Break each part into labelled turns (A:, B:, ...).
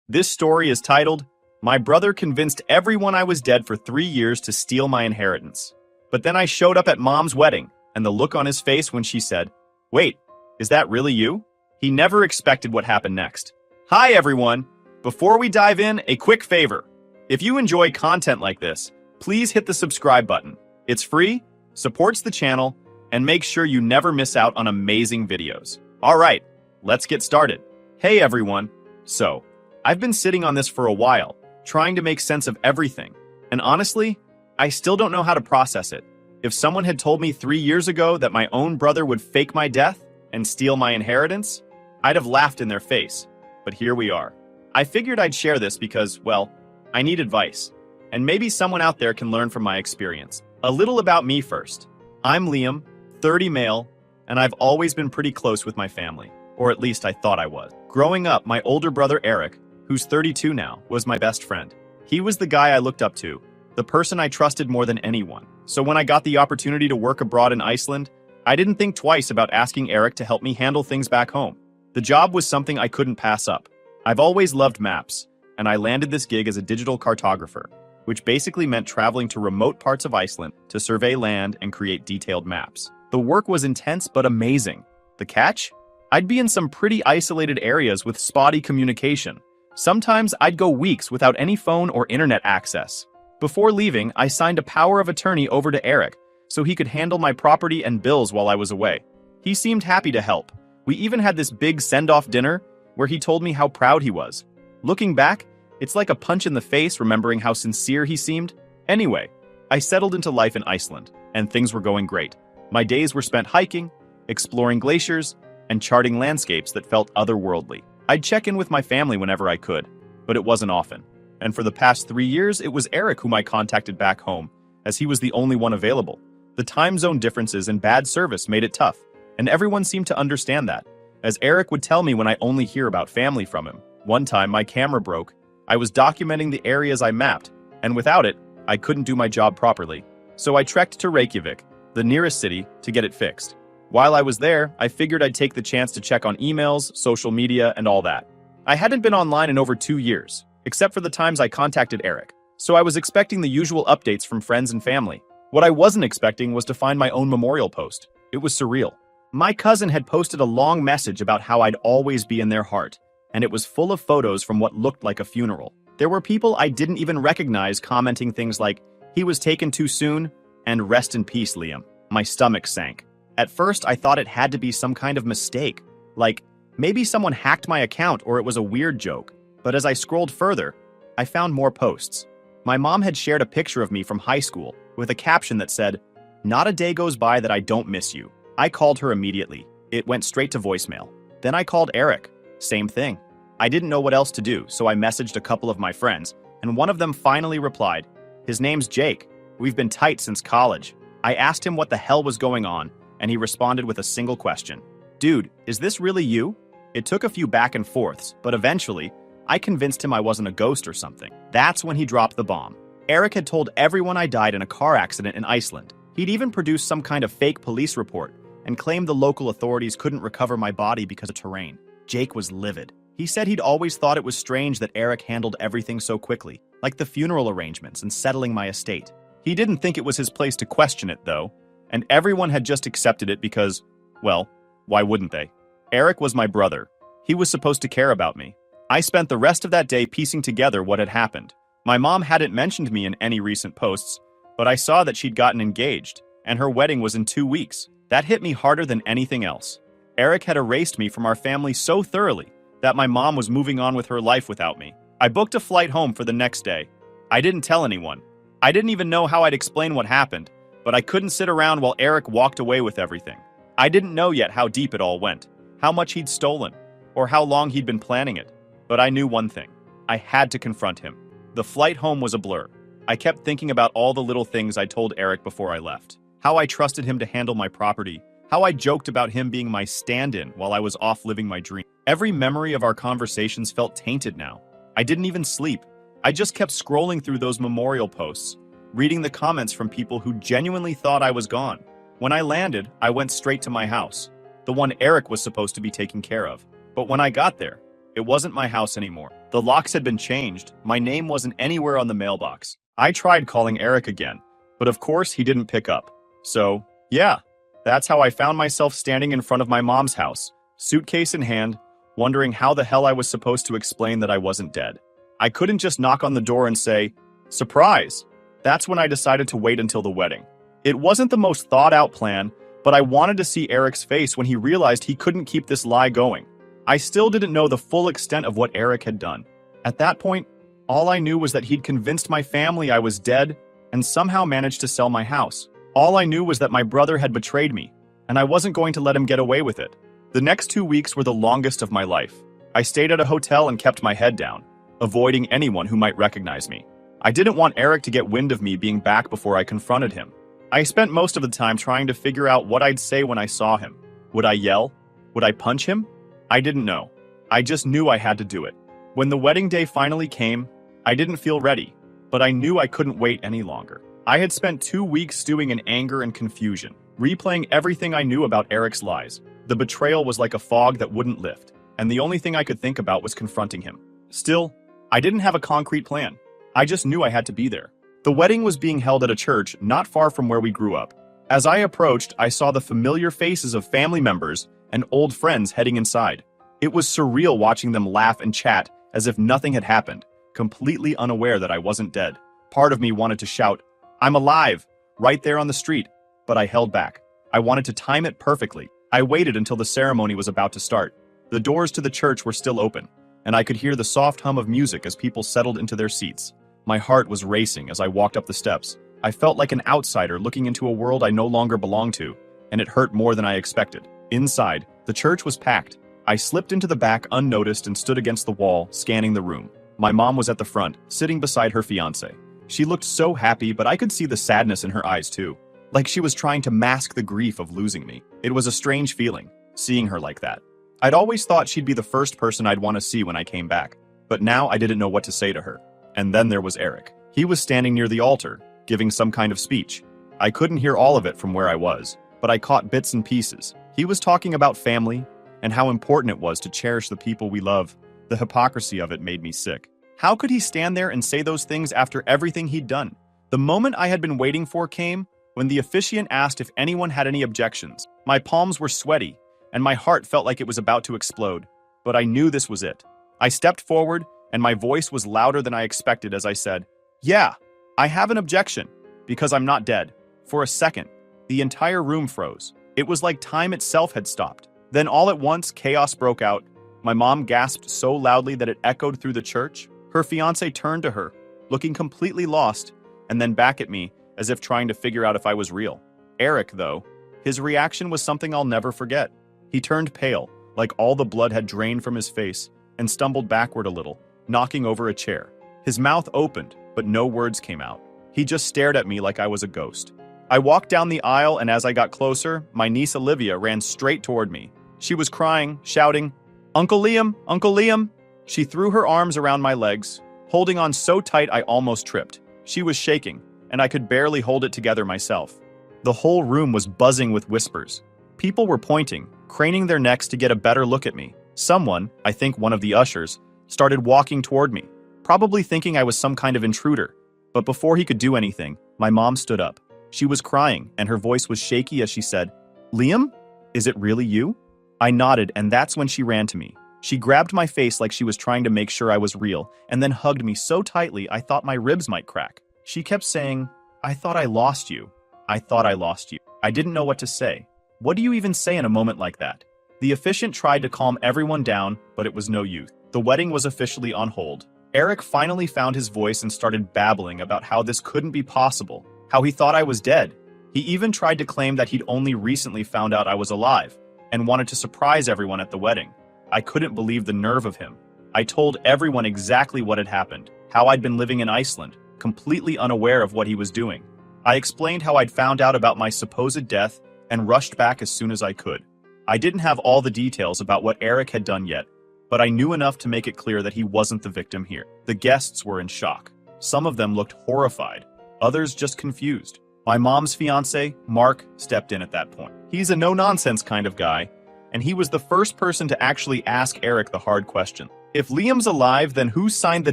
A: This story is titled, My Brother Convinced Everyone I Was Dead for 3 years to Steal My Inheritance. But then I showed up at Mom's wedding, and the look on his face when she said, Wait, is that really you? He never expected what happened next. Hi everyone! Before we dive in, a quick favor. If you enjoy content like this, please hit the subscribe button. It's free, supports the channel, and makes sure you never miss out on amazing videos. Alright, let's get started. Hey everyone! So, I've been sitting on this for a while, trying to make sense of everything. And honestly, I still don't know how to process it. If someone had told me 3 years ago that my own brother would fake my death and steal my inheritance, I'd have laughed in their face. But here we are. I figured I'd share this because, well, I need advice. And maybe someone out there can learn from my experience. A little about me first. I'm Liam, 30 male, and I've always been pretty close with my family. Or at least I thought I was. Growing up, my older brother Eric, who's 32 now, was my best friend. He was the guy I looked up to, the person I trusted more than anyone. So when I got the opportunity to work abroad in Iceland, I didn't think twice about asking Eric to help me handle things back home. The job was something I couldn't pass up. I've always loved maps, and I landed this gig as a digital cartographer, which basically meant traveling to remote parts of Iceland to survey land and create detailed maps. The work was intense but amazing. The catch? I'd be in some pretty isolated areas with spotty communication. Sometimes I'd go weeks without any phone or internet access. Before leaving, I signed a power of attorney over to Eric so he could handle my property and bills while I was away. He seemed happy to help. We even had this big send-off dinner where he told me how proud he was. Looking back, it's like a punch in the face remembering how sincere he seemed. Anyway, I settled into life in Iceland, and things were going great. My days were spent hiking, exploring glaciers, and charting landscapes that felt otherworldly. I'd check in with my family whenever I could, but it wasn't often. And for the past 3 years, it was Eric whom I contacted back home, as he was the only one available. The time zone differences and bad service made it tough, and everyone seemed to understand that, as Eric would tell me when I only hear about family from him. One time, my camera broke. I was documenting the areas I mapped, and without it, I couldn't do my job properly. So I trekked to Reykjavik, the nearest city, to get it fixed. While I was there, I figured I'd take the chance to check on emails, social media, and all that. I hadn't been online in over 2 years, except for the times I contacted Eric, so I was expecting the usual updates from friends and family. What I wasn't expecting was to find my own memorial post. It was surreal. My cousin had posted a long message about how I'd always be in their heart, and it was full of photos from what looked like a funeral. There were people I didn't even recognize commenting things like, "He was taken too soon," and "Rest in peace, Liam." My stomach sank. At first, I thought it had to be some kind of mistake, like maybe someone hacked my account or it was a weird joke. But as I scrolled further, I found more posts. My mom had shared a picture of me from high school with a caption that said, "Not a day goes by that I don't miss you." I called her immediately. It went straight to voicemail. Then I called Eric. Same thing. I didn't know what else to do, so I messaged a couple of my friends, and one of them finally replied. His name's Jake. We've been tight since college. I asked him what the hell was going on, and he responded with a single question. Dude, is this really you? It took a few back and forths, but eventually, I convinced him I wasn't a ghost or something. That's when he dropped the bomb. Eric had told everyone I died in a car accident in Iceland. He'd even produced some kind of fake police report and claimed the local authorities couldn't recover my body because of terrain. Jake was livid. He said he'd always thought it was strange that Eric handled everything so quickly, like the funeral arrangements and settling my estate. He didn't think it was his place to question it, though, and everyone had just accepted it because, well, why wouldn't they? Eric was my brother. He was supposed to care about me. I spent the rest of that day piecing together what had happened. My mom hadn't mentioned me in any recent posts, but I saw that she'd gotten engaged, and her wedding was in 2 weeks. That hit me harder than anything else. Eric had erased me from our family so thoroughly that my mom was moving on with her life without me. I booked a flight home for the next day. I didn't tell anyone. I didn't even know how I'd explain what happened, but I couldn't sit around while Eric walked away with everything. I didn't know yet how deep it all went, how much he'd stolen, or how long he'd been planning it. But I knew one thing. I had to confront him. The flight home was a blur. I kept thinking about all the little things I told Eric before I left. How I trusted him to handle my property. How I joked about him being my stand-in while I was off living my dream. Every memory of our conversations felt tainted now. I didn't even sleep. I just kept scrolling through those memorial posts, reading the comments from people who genuinely thought I was gone. When I landed, I went straight to my house, the one Eric was supposed to be taking care of. But when I got there, It wasn't my house anymore. The locks had been changed. My name wasn't anywhere on the mailbox. I tried calling Eric again, but of course he didn't pick up. So, yeah, that's how I found myself standing in front of my mom's house, suitcase in hand, wondering how the hell I was supposed to explain that I wasn't dead. I couldn't just knock on the door and say, "Surprise!" That's when I decided to wait until the wedding. It wasn't the most thought-out plan, but I wanted to see Eric's face when he realized he couldn't keep this lie going. I still didn't know the full extent of what Eric had done. At that point, all I knew was that he'd convinced my family I was dead and somehow managed to sell my house. All I knew was that my brother had betrayed me, and I wasn't going to let him get away with it. The next 2 weeks were the longest of my life. I stayed at a hotel and kept my head down, avoiding anyone who might recognize me. I didn't want Eric to get wind of me being back before I confronted him. I spent most of the time trying to figure out what I'd say when I saw him. Would I yell? Would I punch him? I didn't know. I just knew I had to do it. When the wedding day finally came, I didn't feel ready, but I knew I couldn't wait any longer. I had spent 2 weeks stewing in anger and confusion, replaying everything I knew about Eric's lies. The betrayal was like a fog that wouldn't lift, and the only thing I could think about was confronting him. Still, I didn't have a concrete plan. I just knew I had to be there. The wedding was being held at a church not far from where we grew up. As I approached, I saw the familiar faces of family members and old friends heading inside. It was surreal watching them laugh and chat as if nothing had happened, completely unaware that I wasn't dead. Part of me wanted to shout, "I'm alive!" right there on the street, but I held back. I wanted to time it perfectly. I waited until the ceremony was about to start. The doors to the church were still open, and I could hear the soft hum of music as people settled into their seats. My heart was racing as I walked up the steps. I felt like an outsider looking into a world I no longer belonged to, and it hurt more than I expected. Inside, the church was packed. I slipped into the back unnoticed and stood against the wall, scanning the room. My mom was at the front, sitting beside her fiancé. She looked so happy, but I could see the sadness in her eyes too, like she was trying to mask the grief of losing me. It was a strange feeling, seeing her like that. I'd always thought she'd be the first person I'd want to see when I came back, but now I didn't know what to say to her. And then there was Eric. He was standing near the altar, giving some kind of speech. I couldn't hear all of it from where I was, but I caught bits and pieces. He was talking about family and how important it was to cherish the people we love. The hypocrisy of it made me sick. How could he stand there and say those things after everything he'd done? The moment I had been waiting for came when the officiant asked if anyone had any objections. My palms were sweaty, and my heart felt like it was about to explode, but I knew this was it. I stepped forward, and my voice was louder than I expected as I said, "Yeah, I have an objection, because I'm not dead." For a second, the entire room froze. It was like time itself had stopped. Then all at once, chaos broke out. My mom gasped so loudly that it echoed through the church. Her fiancé turned to her, looking completely lost, and then back at me, as if trying to figure out if I was real. Eric, though, his reaction was something I'll never forget. He turned pale, like all the blood had drained from his face, and stumbled backward a little, knocking over a chair. His mouth opened, but no words came out. He just stared at me like I was a ghost. I walked down the aisle, and as I got closer, my niece Olivia ran straight toward me. She was crying, shouting, "Uncle Liam! Uncle Liam!" She threw her arms around my legs, holding on so tight I almost tripped. She was shaking, and I could barely hold it together myself. The whole room was buzzing with whispers. People were pointing, craning their necks to get a better look at me. Someone, I think one of the ushers, started walking toward me, probably thinking I was some kind of intruder. But before he could do anything, my mom stood up. She was crying, and her voice was shaky as she said, "Liam? Is it really you?" I nodded, and that's when she ran to me. She grabbed my face like she was trying to make sure I was real, and then hugged me so tightly I thought my ribs might crack. She kept saying, "I thought I lost you. I thought I lost you." I didn't know what to say. What do you even say in a moment like that? The officiant tried to calm everyone down, but it was no use. The wedding was officially on hold. Eric finally found his voice and started babbling about how this couldn't be possible, how he thought I was dead. He even tried to claim that he'd only recently found out I was alive, and wanted to surprise everyone at the wedding. I couldn't believe the nerve of him. I told everyone exactly what had happened, how I'd been living in Iceland, completely unaware of what he was doing. I explained how I'd found out about my supposed death and rushed back as soon as I could. I didn't have all the details about what Eric had done yet, but I knew enough to make it clear that he wasn't the victim here. The guests were in shock. Some of them looked horrified, others just confused. My mom's fiancé, Mark, stepped in at that point. He's a no-nonsense kind of guy, and he was the first person to actually ask Eric the hard question. If Liam's alive, then who signed the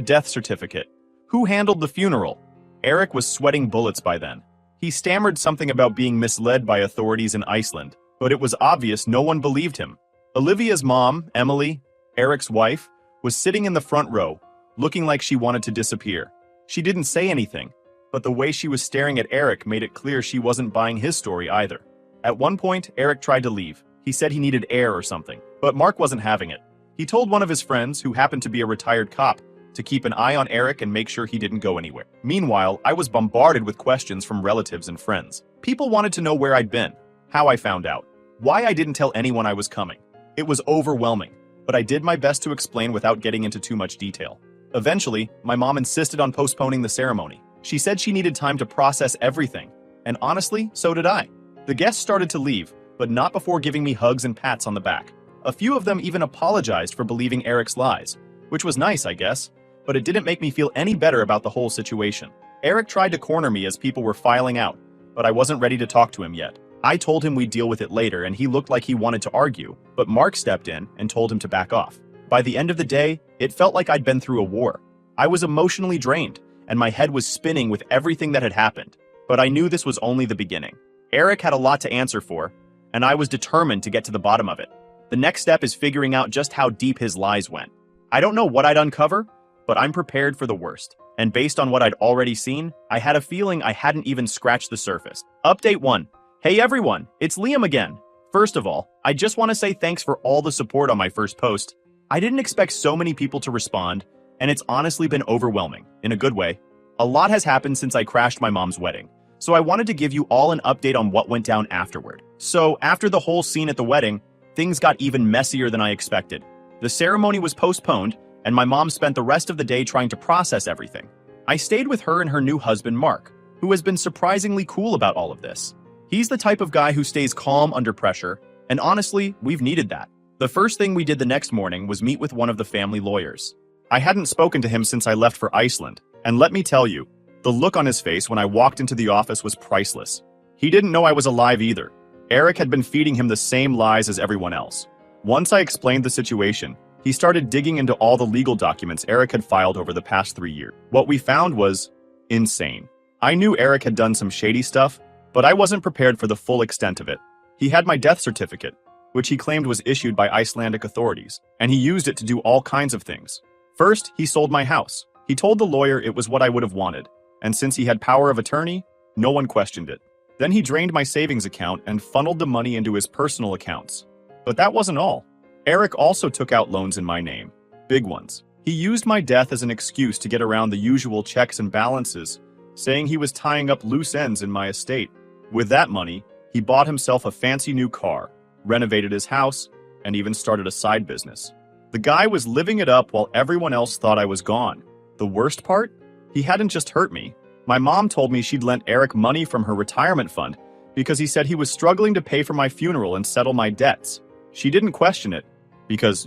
A: death certificate? Who handled the funeral? Eric was sweating bullets by then. He stammered something about being misled by authorities in Iceland, but it was obvious no one believed him. Olivia's mom, Emily, Eric's wife, was sitting in the front row, looking like she wanted to disappear. She didn't say anything, but the way she was staring at Eric made it clear she wasn't buying his story either. At one point, Eric tried to leave. He said he needed air or something, but Mark wasn't having it. He told one of his friends, who happened to be a retired cop, to keep an eye on Eric and make sure he didn't go anywhere. Meanwhile, I was bombarded with questions from relatives and friends. People wanted to know where I'd been, how I found out, why I didn't tell anyone I was coming. It was overwhelming, but I did my best to explain without getting into too much detail. Eventually, my mom insisted on postponing the ceremony. She said she needed time to process everything, and honestly, so did I. The guests started to leave, but not before giving me hugs and pats on the back. A few of them even apologized for believing Eric's lies, which was nice, I guess, but it didn't make me feel any better about the whole situation. Eric tried to corner me as people were filing out, but I wasn't ready to talk to him yet. I told him we'd deal with it later, and he looked like he wanted to argue, but Mark stepped in and told him to back off. By the end of the day, it felt like I'd been through a war. I was emotionally drained, and my head was spinning with everything that had happened. But I knew this was only the beginning. Eric had a lot to answer for, and I was determined to get to the bottom of it. The next step is figuring out just how deep his lies went. I don't know what I'd uncover, but I'm prepared for the worst. And based on what I'd already seen, I had a feeling I hadn't even scratched the surface. Update 1. Hey everyone, it's Liam again. First of all, I just want to say thanks for all the support on my first post. I didn't expect so many people to respond, and it's honestly been overwhelming, in a good way. A lot has happened since I crashed my mom's wedding, so I wanted to give you all an update on what went down afterward. So, after the whole scene at the wedding, things got even messier than I expected. The ceremony was postponed, and my mom spent the rest of the day trying to process everything. I stayed with her and her new husband, Mark, who has been surprisingly cool about all of this. He's the type of guy who stays calm under pressure, and honestly, we've needed that. The first thing we did the next morning was meet with one of the family lawyers. I hadn't spoken to him since I left for Iceland, and let me tell you, the look on his face when I walked into the office was priceless. He didn't know I was alive either. Eric had been feeding him the same lies as everyone else. Once I explained the situation, he started digging into all the legal documents Eric had filed over the past 3 years. What we found was insane. I knew Eric had done some shady stuff, but I wasn't prepared for the full extent of it. He had my death certificate, which he claimed was issued by Icelandic authorities, and he used it to do all kinds of things. First, he sold my house. He told the lawyer it was what I would have wanted, and since he had power of attorney, no one questioned it. Then he drained my savings account and funneled the money into his personal accounts. But that wasn't all. Eric also took out loans in my name, big ones. He used my death as an excuse to get around the usual checks and balances, saying he was tying up loose ends in my estate. With that money, he bought himself a fancy new car, renovated his house, and even started a side business. The guy was living it up while everyone else thought I was gone. The worst part? He hadn't just hurt me. My mom told me she'd lent Eric money from her retirement fund because he said he was struggling to pay for my funeral and settle my debts. She didn't question it, because,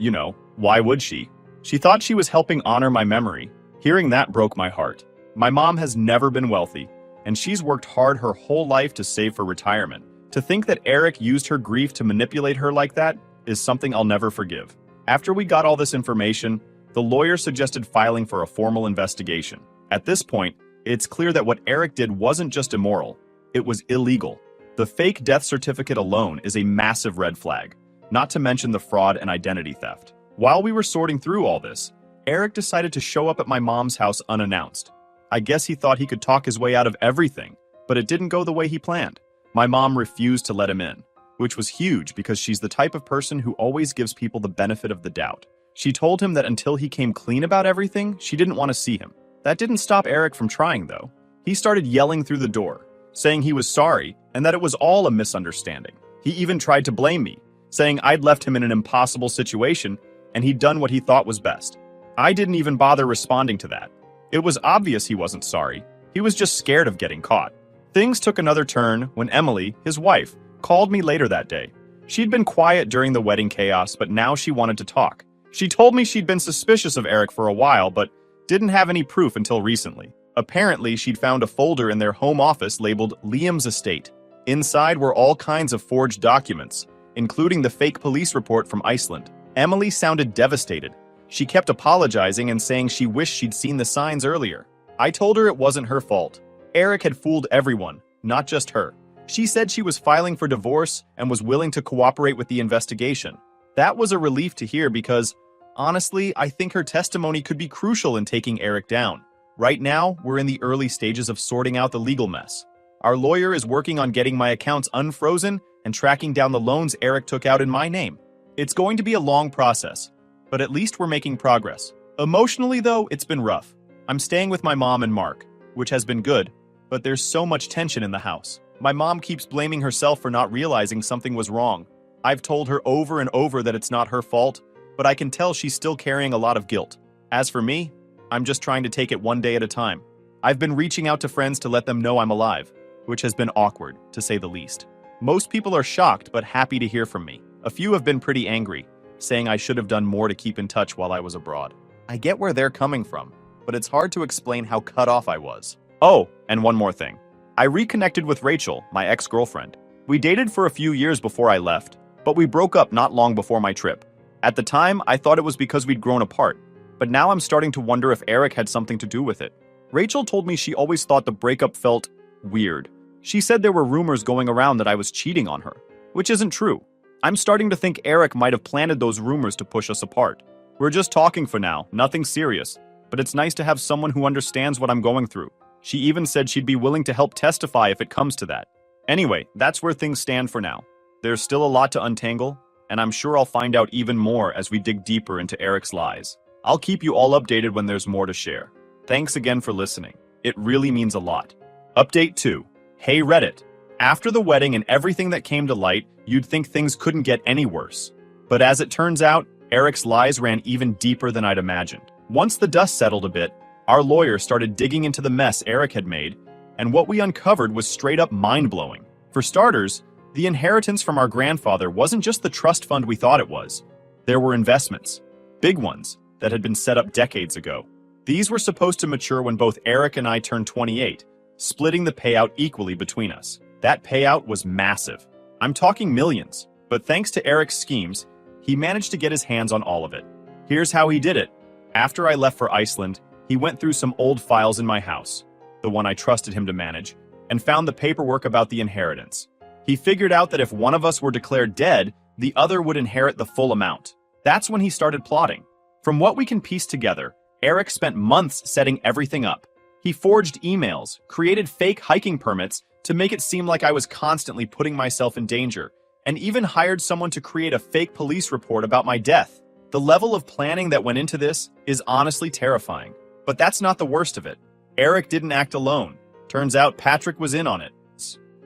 A: why would she? She thought she was helping honor my memory. Hearing that broke my heart. My mom has never been wealthy, and she's worked hard her whole life to save for retirement. To think that Eric used her grief to manipulate her like that is something I'll never forgive. After we got all this information, the lawyer suggested filing for a formal investigation. At this point, it's clear that what Eric did wasn't just immoral, it was illegal. The fake death certificate alone is a massive red flag, not to mention the fraud and identity theft. While we were sorting through all this, Eric decided to show up at my mom's house unannounced. I guess he thought he could talk his way out of everything, but it didn't go the way he planned. My mom refused to let him in, which was huge because she's the type of person who always gives people the benefit of the doubt. She told him that until he came clean about everything, she didn't want to see him. That didn't stop Eric from trying, though. He started yelling through the door, saying he was sorry and that it was all a misunderstanding. He even tried to blame me, saying I'd left him in an impossible situation and he'd done what he thought was best. I didn't even bother responding to that. It was obvious he wasn't sorry. He was just scared of getting caught. Things took another turn when Emily, his wife, called me later that day. She'd been quiet during the wedding chaos, but now she wanted to talk. She told me she'd been suspicious of Eric for a while, but didn't have any proof until recently. Apparently, she'd found a folder in their home office labeled Liam's Estate. Inside were all kinds of forged documents, including the fake police report from Iceland. Emily sounded devastated, She kept apologizing and saying she wished she'd seen the signs earlier. I told her it wasn't her fault. Eric had fooled everyone, not just her. She said she was filing for divorce and was willing to cooperate with the investigation. That was a relief to hear because, honestly, I think her testimony could be crucial in taking Eric down. Right now, we're in the early stages of sorting out the legal mess. Our lawyer is working on getting my accounts unfrozen and tracking down the loans Eric took out in my name. It's going to be a long process, but at least we're making progress. Emotionally, though, it's been rough. I'm staying with my mom and Mark, which has been good, but there's so much tension in the house. My mom keeps blaming herself for not realizing something was wrong. I've told her over and over that it's not her fault, but I can tell she's still carrying a lot of guilt. As for me, I'm just trying to take it one day at a time. I've been reaching out to friends to let them know I'm alive, which has been awkward, to say the least. Most people are shocked but happy to hear from me. A few have been pretty angry, saying I should have done more to keep in touch while I was abroad. I get where they're coming from, but it's hard to explain how cut off I was. Oh, and one more thing. I reconnected with Rachel, my ex-girlfriend. We dated for a few years before I left, but we broke up not long before my trip. At the time, I thought it was because we'd grown apart, but now I'm starting to wonder if Eric had something to do with it. Rachel told me she always thought the breakup felt weird. She said there were rumors going around that I was cheating on her, which isn't true. I'm starting to think Eric might have planted those rumors to push us apart. We're just talking for now, nothing serious, but it's nice to have someone who understands what I'm going through. She even said she'd be willing to help testify if it comes to that. Anyway, that's where things stand for now. There's still a lot to untangle, and I'm sure I'll find out even more as we dig deeper into Eric's lies. I'll keep you all updated when there's more to share. Thanks again for listening. It really means a lot. Update 2. Hey Reddit. After the wedding and everything that came to light, you'd think things couldn't get any worse. But as it turns out, Eric's lies ran even deeper than I'd imagined. Once the dust settled a bit, our lawyer started digging into the mess Eric had made, and what we uncovered was straight up mind-blowing. For starters, the inheritance from our grandfather wasn't just the trust fund we thought it was. There were investments, big ones, that had been set up decades ago. These were supposed to mature when both Eric and I turned 28, splitting the payout equally between us. That payout was massive. I'm talking millions, but thanks to Eric's schemes, he managed to get his hands on all of it. Here's how he did it. After I left for Iceland, he went through some old files in my house, the one I trusted him to manage, and found the paperwork about the inheritance. He figured out that if one of us were declared dead, the other would inherit the full amount. That's when he started plotting. From what we can piece together, Eric spent months setting everything up. He forged emails, created fake hiking permits to make it seem like I was constantly putting myself in danger, and even hired someone to create a fake police report about my death. The level of planning that went into this is honestly terrifying. But that's not the worst of it. Eric didn't act alone. Turns out Patrick was in on it.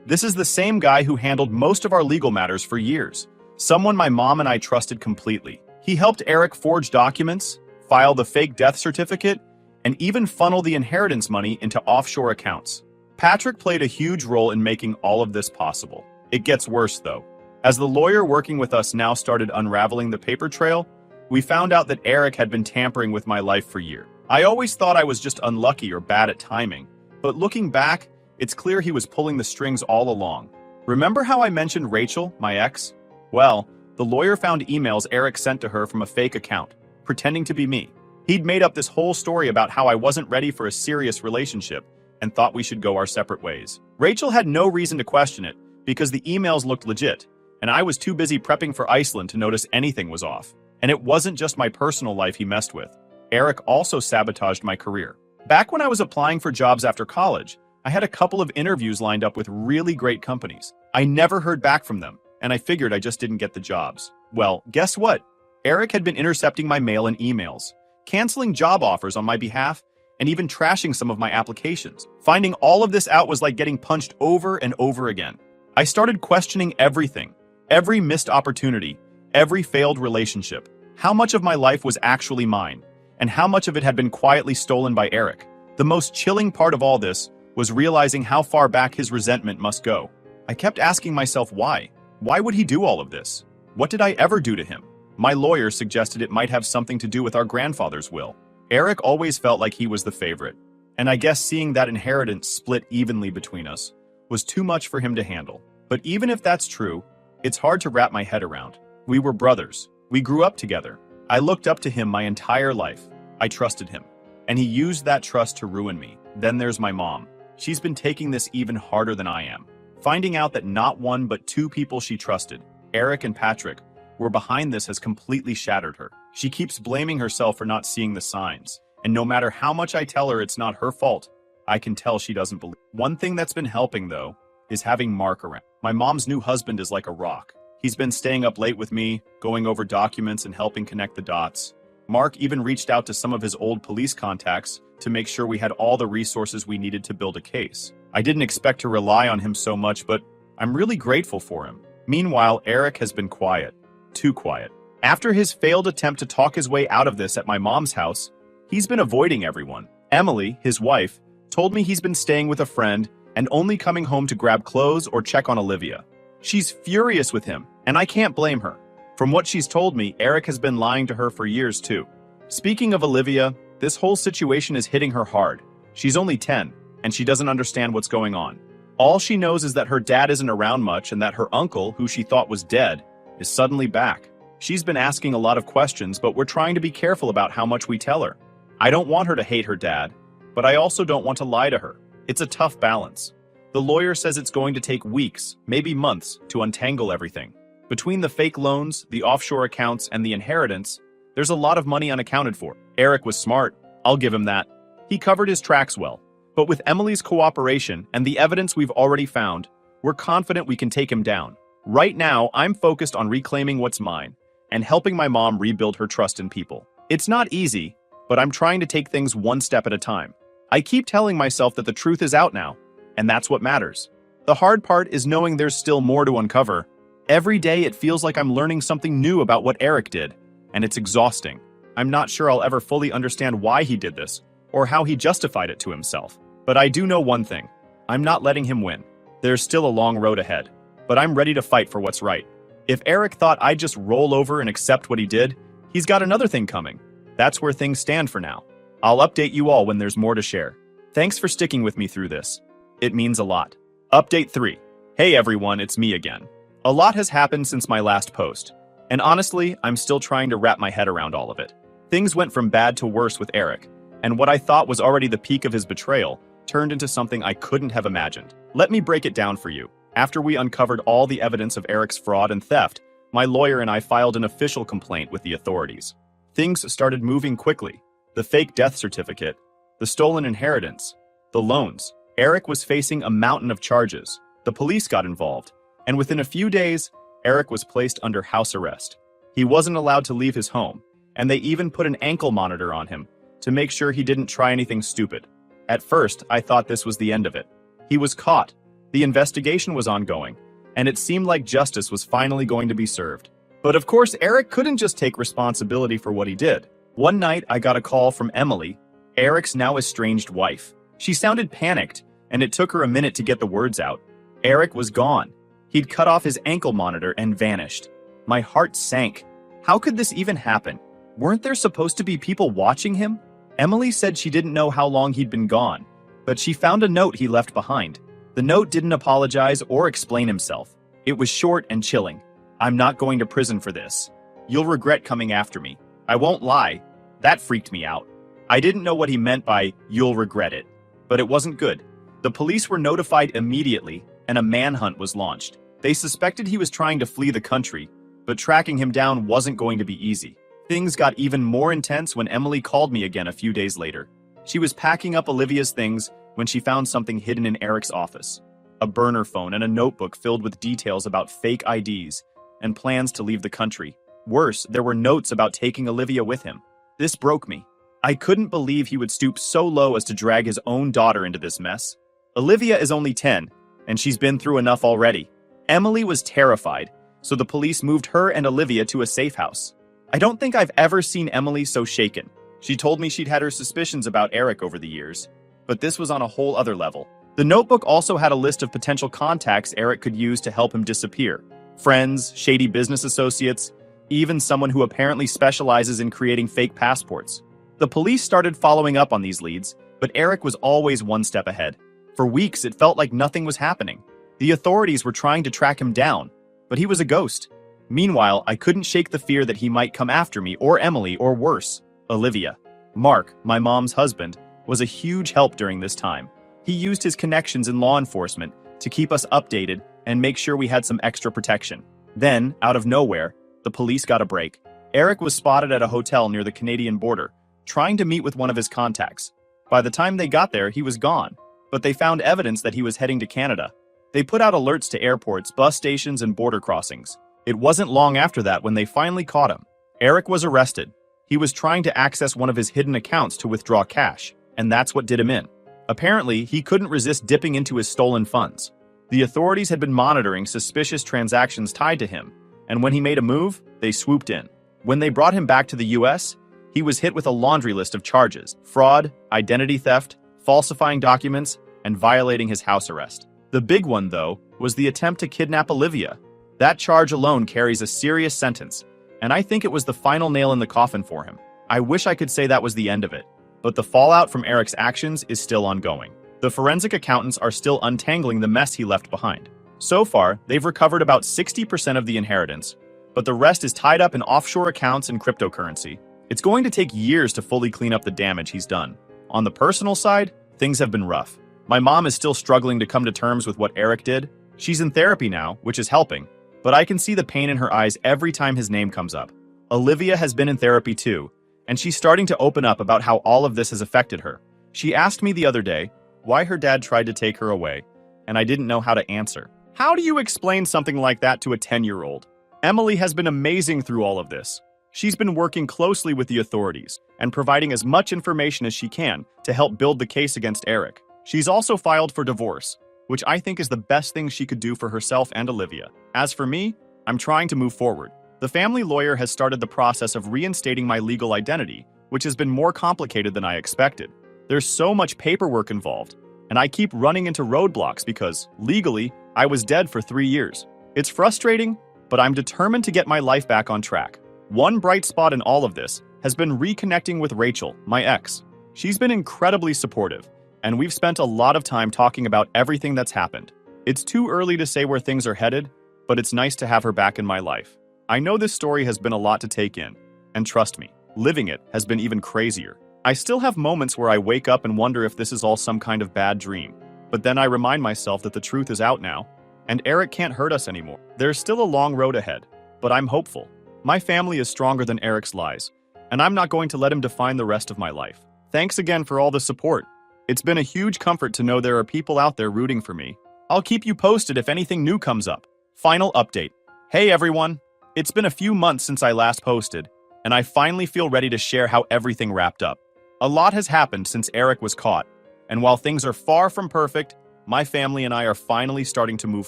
A: This is the same guy who handled most of our legal matters for years. Someone my mom and I trusted completely. He helped Eric forge documents, file the fake death certificate, and even funnel the inheritance money into offshore accounts. Patrick played a huge role in making all of this possible. It gets worse, though. As the lawyer working with us now started unraveling the paper trail, we found out that Eric had been tampering with my life for years. I always thought I was just unlucky or bad at timing, but looking back, it's clear he was pulling the strings all along. Remember how I mentioned Rachel, my ex? Well, the lawyer found emails Eric sent to her from a fake account, pretending to be me. He'd made up this whole story about how I wasn't ready for a serious relationship and thought we should go our separate ways. Rachel had no reason to question it because the emails looked legit, and I was too busy prepping for Iceland to notice anything was off. And it wasn't just my personal life he messed with. Eric also sabotaged my career. Back when I was applying for jobs after college, I had a couple of interviews lined up with really great companies. I never heard back from them, and I figured I just didn't get the jobs. Well, guess what? Eric had been intercepting my mail and emails, canceling job offers on my behalf, and even trashing some of my applications. Finding all of this out was like getting punched over and over again. I started questioning everything, every missed opportunity, every failed relationship. How much of my life was actually mine, and how much of it had been quietly stolen by Eric? The most chilling part of all this was realizing how far back his resentment must go. I kept asking myself why. Why would he do all of this? What did I ever do to him? My lawyer suggested it might have something to do with our grandfather's will. Eric always felt like he was the favorite, and I guess seeing that inheritance split evenly between us was too much for him to handle. But even if that's true, it's hard to wrap my head around. We were brothers. We grew up together. I looked up to him my entire life. I trusted him. And he used that trust to ruin me. Then there's my mom. She's been taking this even harder than I am. Finding out that not one but two people she trusted, Eric and Patrick, were behind this has completely shattered her. She keeps blaming herself for not seeing the signs. And no matter how much I tell her it's not her fault, I can tell she doesn't believe. One thing that's been helping, though, is having Mark around. My mom's new husband is like a rock. He's been staying up late with me, going over documents and helping connect the dots. Mark even reached out to some of his old police contacts to make sure we had all the resources we needed to build a case. I didn't expect to rely on him so much, but I'm really grateful for him. Meanwhile, Eric has been quiet. Too quiet. After his failed attempt to talk his way out of this at my mom's house, he's been avoiding everyone. Emily, his wife, told me he's been staying with a friend and only coming home to grab clothes or check on Olivia. She's furious with him, and I can't blame her. From what she's told me, Eric has been lying to her for years too. Speaking of Olivia, this whole situation is hitting her hard. She's only 10, and she doesn't understand what's going on. All she knows is that her dad isn't around much and that her uncle, who she thought was dead, is suddenly back. She's been asking a lot of questions, but we're trying to be careful about how much we tell her. I don't want her to hate her dad, but I also don't want to lie to her. It's a tough balance. The lawyer says it's going to take weeks, maybe months, to untangle everything. Between the fake loans, the offshore accounts, and the inheritance, there's a lot of money unaccounted for. Eric was smart, I'll give him that. He covered his tracks well. But with Emily's cooperation and the evidence we've already found, we're confident we can take him down. Right now, I'm focused on reclaiming what's mine and helping my mom rebuild her trust in people. It's not easy, but I'm trying to take things one step at a time. I keep telling myself that the truth is out now, and that's what matters. The hard part is knowing there's still more to uncover. Every day it feels like I'm learning something new about what Eric did, and it's exhausting. I'm not sure I'll ever fully understand why he did this, or how he justified it to himself. But I do know one thing. I'm not letting him win. There's still a long road ahead, but I'm ready to fight for what's right. If Eric thought I'd just roll over and accept what he did, he's got another thing coming. That's where things stand for now. I'll update you all when there's more to share. Thanks for sticking with me through this. It means a lot. Update 3. Hey everyone, it's me again. A lot has happened since my last post, and honestly, I'm still trying to wrap my head around all of it. Things went from bad to worse with Eric, and what I thought was already the peak of his betrayal turned into something I couldn't have imagined. Let me break it down for you. After we uncovered all the evidence of Eric's fraud and theft, my lawyer and I filed an official complaint with the authorities. Things started moving quickly. The fake death certificate, the stolen inheritance, the loans. Eric was facing a mountain of charges. The police got involved, and within a few days, Eric was placed under house arrest. He wasn't allowed to leave his home, and they even put an ankle monitor on him to make sure he didn't try anything stupid. At first, I thought this was the end of it. He was caught. The investigation was ongoing, and it seemed like justice was finally going to be served. But of course, Eric couldn't just take responsibility for what he did. One night, I got a call from Emily, Eric's now estranged wife. She sounded panicked, and it took her a minute to get the words out. Eric was gone. He'd cut off his ankle monitor and vanished. My heart sank. How could this even happen? Weren't there supposed to be people watching him? Emily said she didn't know how long he'd been gone, but she found a note he left behind. The note didn't apologize or explain himself. It was short and chilling. I'm not going to prison for this. You'll regret coming after me. I won't lie. That freaked me out. I didn't know what he meant by, you'll regret it. But it wasn't good. The police were notified immediately, and a manhunt was launched. They suspected he was trying to flee the country, but tracking him down wasn't going to be easy. Things got even more intense when Emily called me again a few days later. She was packing up Olivia's things when she found something hidden in Eric's office. A burner phone and a notebook filled with details about fake IDs and plans to leave the country. Worse, there were notes about taking Olivia with him. This broke me. I couldn't believe he would stoop so low as to drag his own daughter into this mess. Olivia is only 10, and she's been through enough already. Emily was terrified, so the police moved her and Olivia to a safe house. I don't think I've ever seen Emily so shaken. She told me she'd had her suspicions about Eric over the years, but this was on a whole other level. The notebook also had a list of potential contacts Eric could use to help him disappear. Friends, shady business associates, even someone who apparently specializes in creating fake passports. The police started following up on these leads, but Eric was always one step ahead. For weeks, it felt like nothing was happening. The authorities were trying to track him down, but he was a ghost. Meanwhile, I couldn't shake the fear that he might come after me or Emily or worse, Olivia. Mark, my mom's husband, was a huge help during this time. He used his connections in law enforcement to keep us updated and make sure we had some extra protection. Then, out of nowhere, the police got a break. Eric was spotted at a hotel near the Canadian border, trying to meet with one of his contacts. By the time they got there, he was gone, but they found evidence that he was heading to Canada. They put out alerts to airports, bus stations, and border crossings. It wasn't long after that when they finally caught him. Eric was arrested. He was trying to access one of his hidden accounts to withdraw cash, and that's what did him in. Apparently, he couldn't resist dipping into his stolen funds. The authorities had been monitoring suspicious transactions tied to him, and when he made a move, they swooped in. When they brought him back to the US, he was hit with a laundry list of charges: fraud, identity theft, falsifying documents, and violating his house arrest. The big one, though, was the attempt to kidnap Olivia. That charge alone carries a serious sentence, and I think it was the final nail in the coffin for him. I wish I could say that was the end of it, but the fallout from Eric's actions is still ongoing. The forensic accountants are still untangling the mess he left behind. So far, they've recovered about 60% of the inheritance, but the rest is tied up in offshore accounts and cryptocurrency. It's going to take years to fully clean up the damage he's done. On the personal side, things have been rough. My mom is still struggling to come to terms with what Eric did. She's in therapy now, which is helping, but I can see the pain in her eyes every time his name comes up. Olivia has been in therapy too, and she's starting to open up about how all of this has affected her. She asked me the other day why her dad tried to take her away, and I didn't know how to answer. How do you explain something like that to a 10-year-old? Emily has been amazing through all of this. She's been working closely with the authorities and providing as much information as she can to help build the case against Eric. She's also filed for divorce, which I think is the best thing she could do for herself and Olivia. As for me, I'm trying to move forward. The family lawyer has started the process of reinstating my legal identity, which has been more complicated than I expected. There's so much paperwork involved, and I keep running into roadblocks because, legally, I was dead for 3 years. It's frustrating, but I'm determined to get my life back on track. One bright spot in all of this has been reconnecting with Rachel, my ex. She's been incredibly supportive, and we've spent a lot of time talking about everything that's happened. It's too early to say where things are headed, but it's nice to have her back in my life. I know this story has been a lot to take in, and trust me, living it has been even crazier. I still have moments where I wake up and wonder if this is all some kind of bad dream, but then I remind myself that the truth is out now, and Eric can't hurt us anymore. There's still a long road ahead, but I'm hopeful. My family is stronger than Eric's lies, and I'm not going to let him define the rest of my life. Thanks again for all the support. It's been a huge comfort to know there are people out there rooting for me. I'll keep you posted if anything new comes up. Final update. Hey everyone! It's been a few months since I last posted, and I finally feel ready to share how everything wrapped up. A lot has happened since Eric was caught, and while things are far from perfect, my family and I are finally starting to move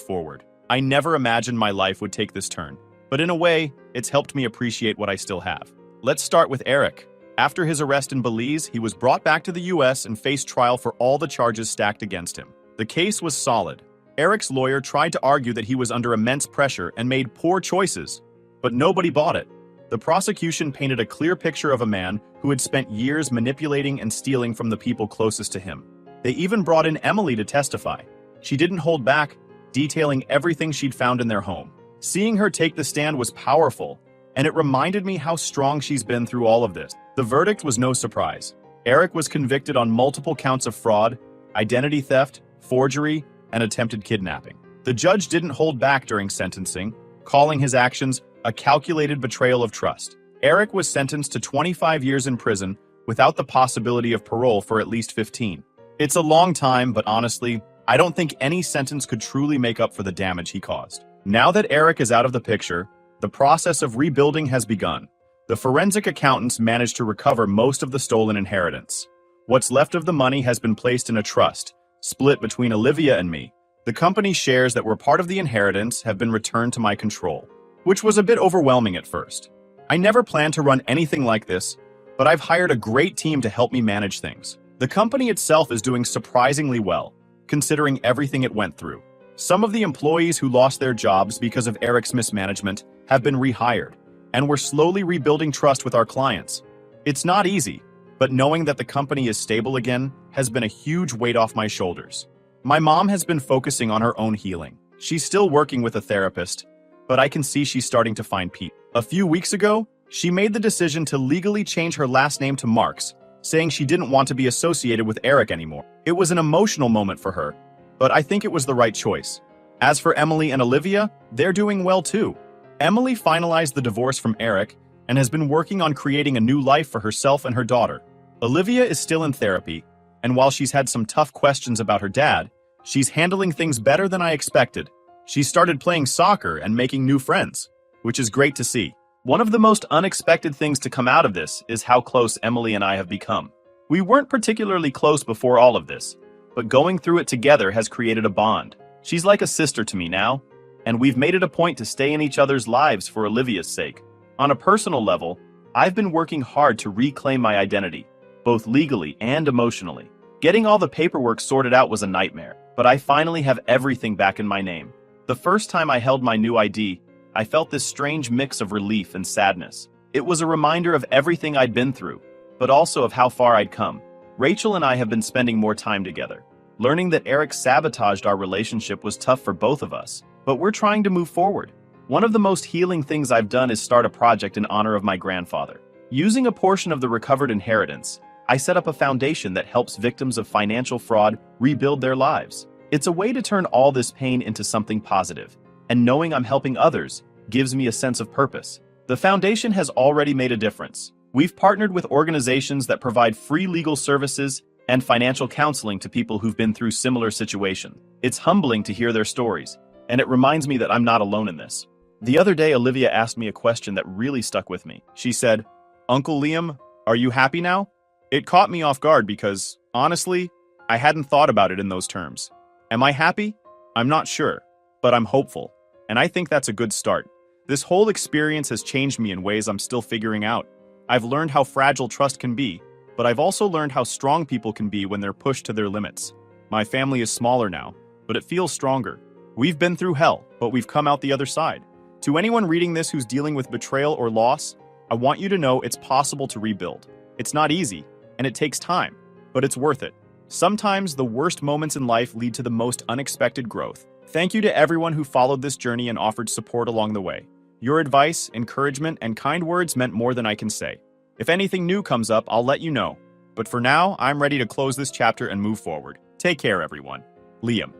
A: forward. I never imagined my life would take this turn, but in a way, it's helped me appreciate what I still have. Let's start with Eric. After his arrest in Belize, he was brought back to the US and faced trial for all the charges stacked against him. The case was solid. Eric's lawyer tried to argue that he was under immense pressure and made poor choices, but nobody bought it. The prosecution painted a clear picture of a man who had spent years manipulating and stealing from the people closest to him. They even brought in Emily to testify. She didn't hold back, detailing everything she'd found in their home. Seeing her take the stand was powerful, and it reminded me how strong she's been through all of this. The verdict was no surprise. Eric was convicted on multiple counts of fraud, identity theft, forgery, and attempted kidnapping. The judge didn't hold back during sentencing, calling his actions a calculated betrayal of trust. Eric was sentenced to 25 years in prison without the possibility of parole for at least 15. It's a long time, but honestly, I don't think any sentence could truly make up for the damage he caused. Now that Eric is out of the picture, the process of rebuilding has begun. The forensic accountants managed to recover most of the stolen inheritance. What's left of the money has been placed in a trust, split between Olivia and me. The company shares that were part of the inheritance have been returned to my control, which was a bit overwhelming at first. I never planned to run anything like this, but I've hired a great team to help me manage things. The company itself is doing surprisingly well, considering everything it went through. Some of the employees who lost their jobs because of Eric's mismanagement have been rehired, and we're slowly rebuilding trust with our clients. It's not easy, but knowing that the company is stable again has been a huge weight off my shoulders. My mom has been focusing on her own healing. She's still working with a therapist, but I can see she's starting to find peace. A few weeks ago, she made the decision to legally change her last name to Marks, saying she didn't want to be associated with Eric anymore. It was an emotional moment for her, but I think it was the right choice. As for Emily and Olivia, they're doing well too. Emily finalized the divorce from Eric and has been working on creating a new life for herself and her daughter. Olivia is still in therapy, and while she's had some tough questions about her dad, she's handling things better than I expected. She started playing soccer and making new friends, which is great to see. One of the most unexpected things to come out of this is how close Emily and I have become. We weren't particularly close before all of this, but going through it together has created a bond. She's like a sister to me now, and we've made it a point to stay in each other's lives for Olivia's sake. On a personal level, I've been working hard to reclaim my identity, both legally and emotionally. Getting all the paperwork sorted out was a nightmare, but I finally have everything back in my name. The first time I held my new ID, I felt this strange mix of relief and sadness. It was a reminder of everything I'd been through, but also of how far I'd come. Rachel and I have been spending more time together. Learning that Eric sabotaged our relationship was tough for both of us, but we're trying to move forward. One of the most healing things I've done is start a project in honor of my grandfather. Using a portion of the recovered inheritance, I set up a foundation that helps victims of financial fraud rebuild their lives. It's a way to turn all this pain into something positive, and knowing I'm helping others gives me a sense of purpose. The foundation has already made a difference. We've partnered with organizations that provide free legal services and financial counseling to people who've been through similar situations. It's humbling to hear their stories, and it reminds me that I'm not alone in this. The other day, Olivia asked me a question that really stuck with me. She said, "Uncle Liam, are you happy now?" It caught me off guard because, honestly, I hadn't thought about it in those terms. Am I happy? I'm not sure, but I'm hopeful, and I think that's a good start. This whole experience has changed me in ways I'm still figuring out. I've learned how fragile trust can be, but I've also learned how strong people can be when they're pushed to their limits. My family is smaller now, but it feels stronger. We've been through hell, but we've come out the other side. To anyone reading this who's dealing with betrayal or loss, I want you to know it's possible to rebuild. It's not easy, and it takes time, but it's worth it. Sometimes the worst moments in life lead to the most unexpected growth. Thank you to everyone who followed this journey and offered support along the way. Your advice, encouragement, and kind words meant more than I can say. If anything new comes up, I'll let you know. But for now, I'm ready to close this chapter and move forward. Take care, everyone. Liam.